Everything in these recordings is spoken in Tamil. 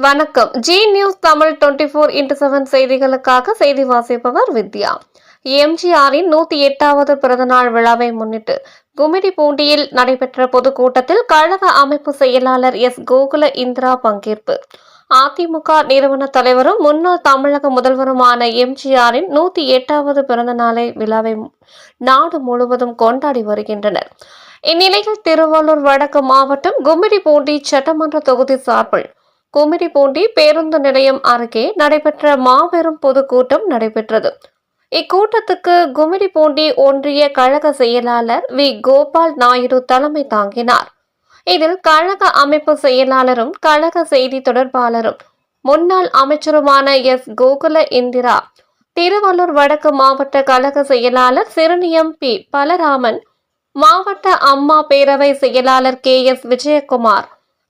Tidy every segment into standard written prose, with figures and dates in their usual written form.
வணக்கம். ஜி நியூஸ் தமிழ் 24x7 செய்திகளுக்காக செய்தி வாசிப்பவர் வித்யா. எம்ஜிஆரின் 108வது பிறந்தநாள் விழாவை முன்னிட்டு கும்மிடிப்பூண்டியில் நடைபெற்ற பொதுக்கூட்டத்தில் கழக அமைப்பு செயலாளர் எஸ். கோகுல இந்திரா பங்கேற்பு. அதிமுக நிறுவன தலைவரும் முன்னாள் தமிழக முதல்வருமான எம்ஜிஆரின் 108வது பிறந்த நாளை விழாவை நாடு முழுவதும் கொண்டாடி வருகின்றனர். இந்நிலையில் திருவள்ளூர் வடக்கு மாவட்டம் கும்மிடிப்பூண்டி சட்டமன்ற தொகுதி சார்பில் கும்மிடிப்பூண்டி பேருந்து நிலையம் அருகே நடைபெற்ற மாபெரும் பொதுக்கூட்டம் நடைபெற்றது. இக்கூட்டத்துக்கு கும்மிடிப்பூண்டி ஒன்றிய கழக செயலாளர் வி. கோபால் நாயுடு தலைமை தாங்கினார். இதில் கழக அமைப்பு செயலாளரும் கழக செய்தி தொடர்பாளரும் முன்னாள் அமைச்சருமான எஸ். கோகுல இந்திரா, திருவள்ளூர் வடக்கு மாவட்ட கழக செயலாளர் சிறுனியம் பி. பலராமன், மாவட்ட அம்மா பேரவை செயலாளர் கே. எஸ். விஜயகுமார்,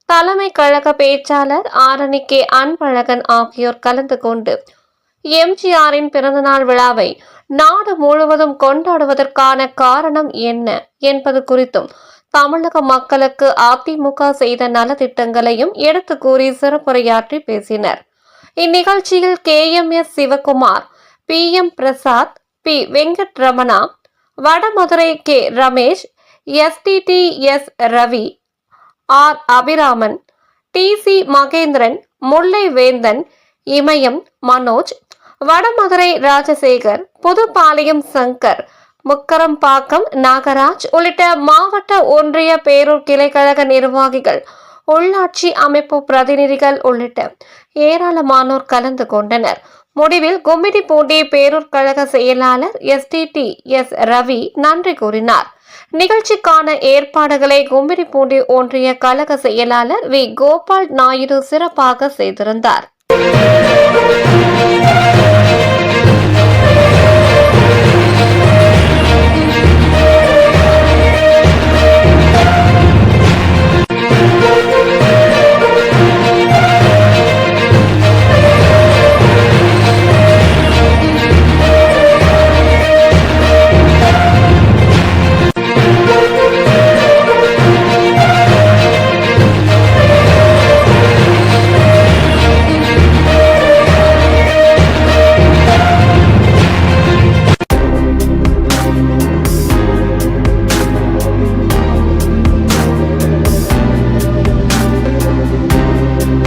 தலைமை கழக பேச்சாளர் ஆரணி கே. அன்பழகன் ஆகியோர் கலந்து கொண்டு எம்ஜிஆரின் பிறந்தநாள் விழாவை நாடு முழுவதும் கொண்டாடுவதற்கான காரணம் என்ன என்பது குறித்தும் தமிழக மக்களுக்கு அதிமுக செய்த நலத்திட்டங்களையும் எடுத்து கூறி சிறப்புரையாற்றி பேசினர். இந்நிகழ்ச்சியில் KMS Sivakumar, PM Prasad, P. Venkataramana, Vadamadurai K. Ramesh, STTS Ravi, R. Abiraman, TC Mahendran, Mullai Vendhan, Imayam Manoj, Vadamadurai Rajasekar, Pudupalayam Shankar, Mukkarambakkam Nagaraj உள்ளிட்ட மாவட்ட ஒன்றிய பேரூர் கிளைக்கழக நிர்வாகிகள், உள்ளாட்சி அமைப்பு பிரதிநிதிகள் உள்ளிட்ட ஏராளமானோர் கலந்து கொண்டனர். முடிவில் கும்மிடிப்பூண்டி பேரூர் கழக செயலாளர் STTS ரவி நன்றி கூறினார். நிகழ்ச்சிக்கான ஏற்பாடுகளை கும்மிடிப்பூண்டி ஒன்றிய கழக செயலாளர் வி. கோபால் நாயுடு சிறப்பாக செய்திருந்தார்.